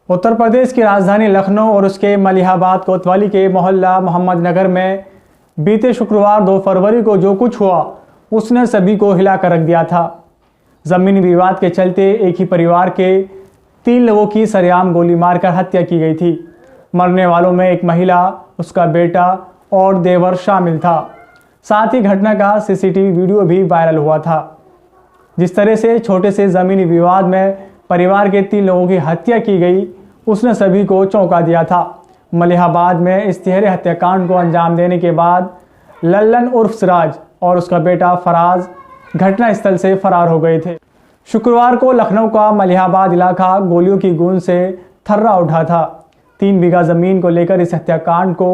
उत्तर प्रदेश की राजधानी लखनऊ और उसके मलिहाबाद कोतवाली के मोहल्ला मोहम्मद नगर में बीते शुक्रवार 2 फरवरी को जो कुछ हुआ उसने सभी को हिला कर रख दिया था। जमीनी विवाद के चलते एक ही परिवार के 3 लोगों की सरेआम गोली मारकर हत्या की गई थी। मरने वालों में एक महिला, उसका बेटा और देवर शामिल था। साथ ही घटना का सीसीटीवी वीडियो भी वायरल हुआ था। जिस तरह से छोटे से जमीनी विवाद में परिवार के 3 लोगों की हत्या की गई, उसने सभी को चौंका दिया था। मलिहाबाद में इस तिहरे हत्याकांड को अंजाम देने के बाद लल्लन उर्फ सिराज और उसका बेटा फराज घटनास्थल से फरार हो गए थे। शुक्रवार को लखनऊ का मलिहाबाद इलाका गोलियों की गूंज से थर्रा उठा था। 3 बीघा जमीन को लेकर इस हत्याकांड को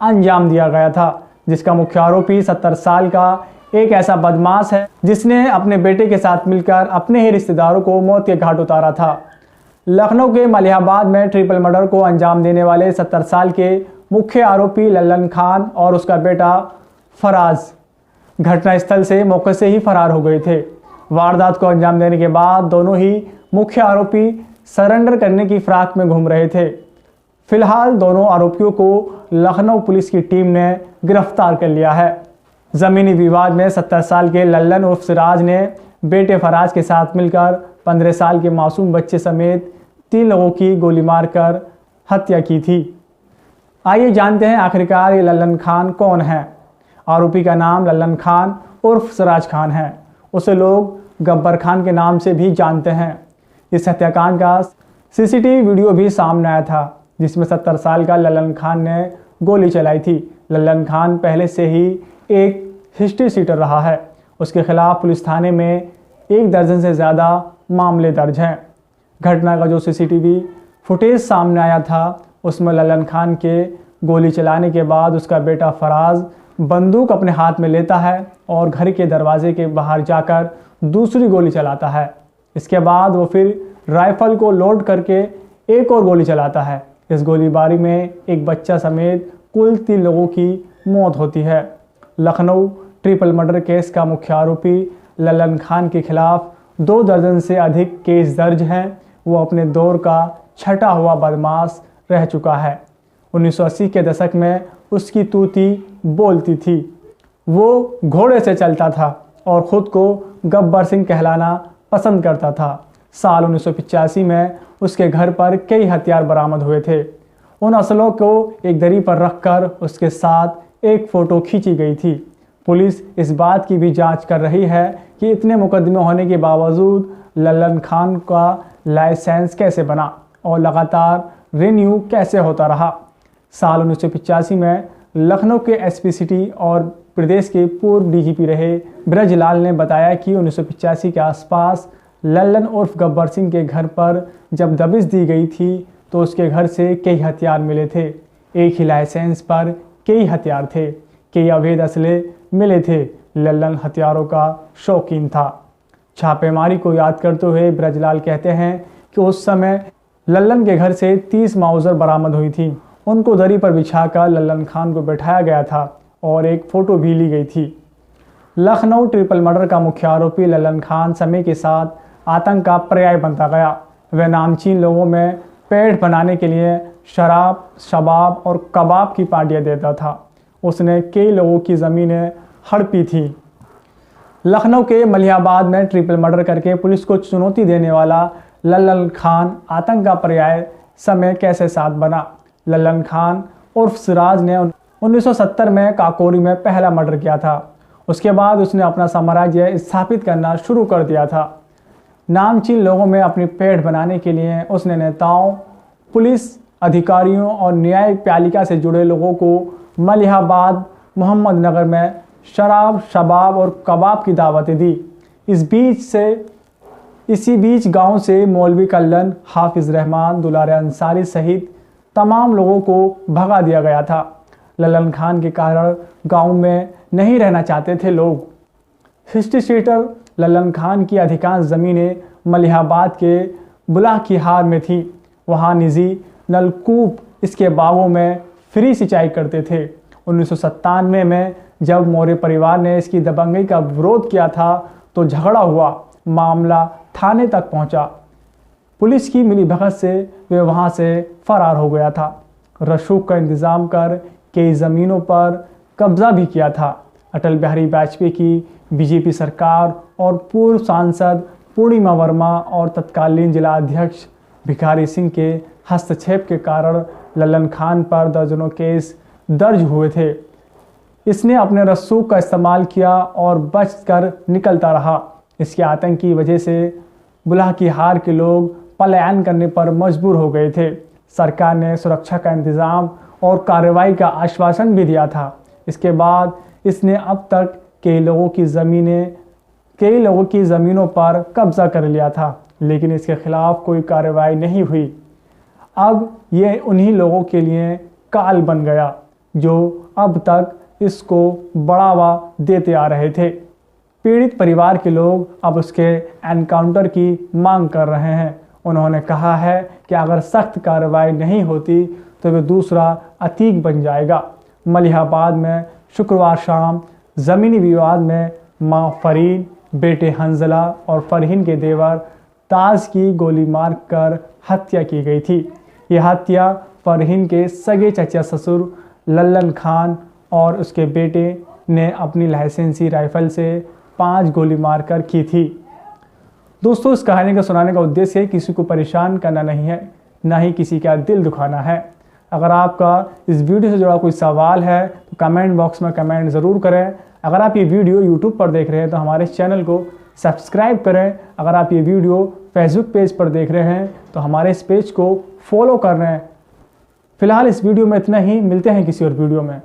अंजाम दिया गया था, जिसका मुख्य आरोपी 70 साल का एक ऐसा बदमाश है जिसने अपने बेटे के साथ मिलकर अपने ही रिश्तेदारों को मौत के घाट उतारा था। लखनऊ के मलिहाबाद में ट्रिपल मर्डर को अंजाम देने वाले 70 साल के मुख्य आरोपी लल्लन खान और उसका बेटा फराज घटनास्थल से मौके से ही फरार हो गए थे। वारदात को अंजाम देने के बाद दोनों ही मुख्य आरोपी सरेंडर करने की फिराक में घूम रहे थे। फिलहाल दोनों आरोपियों को लखनऊ पुलिस की टीम ने गिरफ्तार कर लिया है। जमीनी विवाद में 70 साल के लल्लन उर्फ सिराज ने बेटे फराज के साथ मिलकर 15 साल के मासूम बच्चे समेत 3 लोगों की गोली मारकर हत्या की थी। आइए जानते हैं आखिरकार ये लल्लन खान कौन है। आरोपी का नाम लल्लन खान उर्फ सिराज खान है। उसे लोग गब्बर खान के नाम से भी जानते हैं। इस हत्याकांड का सीसीटीवी वीडियो भी सामने आया था, जिसमें 70 साल का लल्लन खान ने गोली चलाई थी। लल्लन खान पहले से ही एक हिस्ट्री शीटर रहा है। उसके खिलाफ पुलिस थाने में 1 दर्जन से ज़्यादा मामले दर्ज हैं। घटना का जो सीसीटीवी फुटेज सामने आया था, उसमें लल्लन खान के गोली चलाने के बाद उसका बेटा फराज बंदूक अपने हाथ में लेता है और घर के दरवाजे के बाहर जाकर दूसरी गोली चलाता है। इसके बाद वो फिर राइफल को लोड करके एक और गोली चलाता है। इस गोलीबारी में एक बच्चा समेत कुल 3 लोगों की मौत होती है। लखनऊ ट्रिपल मर्डर केस का मुख्य आरोपी लल्लन खान के खिलाफ 2 दर्जन से अधिक केस दर्ज हैं। वो अपने दौर का छटा हुआ बदमाश रह चुका है। 1980 के दशक में उसकी तूती बोलती थी। वो घोड़े से चलता था और ख़ुद को गब्बर सिंह कहलाना पसंद करता था। साल 1985 में उसके घर पर कई हथियार बरामद हुए थे। उन असलों को एक दरी पर रखकर उसके साथ एक फ़ोटो खींची गई थी। पुलिस इस बात की भी जांच कर रही है कि इतने मुकदमे होने के बावजूद लल्लन खान का लाइसेंस कैसे बना और लगातार रिन्यू कैसे होता रहा। साल 1985 में लखनऊ के एसपी सिटी और प्रदेश के पूर्व डीजीपी रहे ब्रजलाल ने बताया कि 1985 के आसपास लल्लन उर्फ गब्बर सिंह के घर पर जब दबिश दी गई थी तो उसके घर से कई हथियार मिले थे। एक ही लाइसेंस पर कई हथियार थे, कई अवैध असले मिले थे। लल्लन हथियारों का शौकीन था। छापेमारी को याद करते हुए ब्रजलाल कहते हैं कि उस समय लल्लन के घर से 30 माउजर बरामद हुई थी। उनको दरी पर बिछाकर लल्लन खान को बैठाया गया था और एक फ़ोटो भी ली गई थी। लखनऊ ट्रिपल मर्डर का मुख्य आरोपी लल्लन खान समय के साथ आतंक का पर्याय बनता गया। वह नामचीन लोगों में पेट बनाने के लिए शराब, शबाब और कबाब की पार्टियां देता था। उसने कई लोगों की ज़मीनें हड़पी थी। लखनऊ के मलिहाबाद में ट्रिपल मर्डर करके पुलिस को चुनौती देने वाला लल्लन खान आतंक का पर्याय समय कैसे साथ बना। लल्लन खान उर्फ सिराज ने 1970 में काकोरी में पहला मर्डर किया था। उसके बाद उसने अपना साम्राज्य स्थापित करना शुरू कर दिया था। नामचीन लोगों में अपनी पेट बनाने के लिए उसने नेताओं, पुलिस अधिकारियों और न्यायिक पालिका से जुड़े लोगों को मलिहाबाद मोहम्मद नगर में शराब, शबाब और कबाब की दावतें दी। इसी बीच गांव से मौलवी कल्लन, हाफिज़ रहमान, दुलारे अंसारी सहित तमाम लोगों को भगा दिया गया था। लल्लन खान के कारण गांव में नहीं रहना चाहते थे लोग। हिस्ट्री शीटर लल्लन खान की अधिकांश ज़मीनें मलिहाबाद के बुलाकीहार में थी। वहाँ निजी नलकूप इसके बागों में फ्री सिंचाई करते थे। 1997 में जब मौर्य परिवार ने इसकी दबंगई का विरोध किया था तो झगड़ा हुआ। मामला थाने तक पहुंचा। पुलिस की मिलीभगत से वे वहां से फरार हो गया था। रसूख का इंतज़ाम कर कई ज़मीनों पर कब्जा भी किया था। अटल बिहारी वाजपेयी की बीजेपी सरकार और पूर्व सांसद पूर्णिमा वर्मा और तत्कालीन जिला अध्यक्ष भिखारी सिंह के हस्तक्षेप के कारण लल्लन खान पर दर्जनों केस दर्ज हुए थे। इसने अपने रसूख का इस्तेमाल किया और बचकर निकलता रहा। इसके आतंक की वजह से बुलाकीहार के लोग पलायन करने पर मजबूर हो गए थे। सरकार ने सुरक्षा का इंतज़ाम और कार्रवाई का आश्वासन भी दिया था। इसके बाद इसने अब तक कई लोगों की ज़मीनों पर कब्जा कर लिया था, लेकिन इसके खिलाफ कोई कार्रवाई नहीं हुई। अब ये उन्हीं लोगों के लिए काल बन गया जो अब तक इसको बढ़ावा देते आ रहे थे। पीड़ित परिवार के लोग अब उसके एनकाउंटर की मांग कर रहे हैं। उन्होंने कहा है कि अगर सख्त कार्रवाई नहीं होती तो वे दूसरा अतीक बन जाएगा। मलिहाबाद में शुक्रवार शाम ज़मीनी विवाद में मां फरीन, बेटे हंजला और फरहीन के देवर ताज की गोली मारकर हत्या की गई थी। यह हत्या फरहीन के सगे चचा ससुर लल्लन खान और उसके बेटे ने अपनी लाइसेंसी राइफल से 5 गोली मारकर की थी। दोस्तों, इस कहानी को सुनाने का उद्देश्य किसी को परेशान करना नहीं है, ना ही किसी का दिल दुखाना है। अगर आपका इस वीडियो से जुड़ा कोई सवाल है तो कमेंट बॉक्स में कमेंट ज़रूर करें। अगर आप ये वीडियो यूट्यूब पर देख रहे हैं तो हमारे चैनल को सब्सक्राइब करें। अगर आप ये वीडियो फेसबुक पेज पर देख रहे हैं तो हमारे इस पेज को फॉलो कर रहे हैं। फिलहाल इस वीडियो में इतना ही, मिलते हैं किसी और वीडियो में।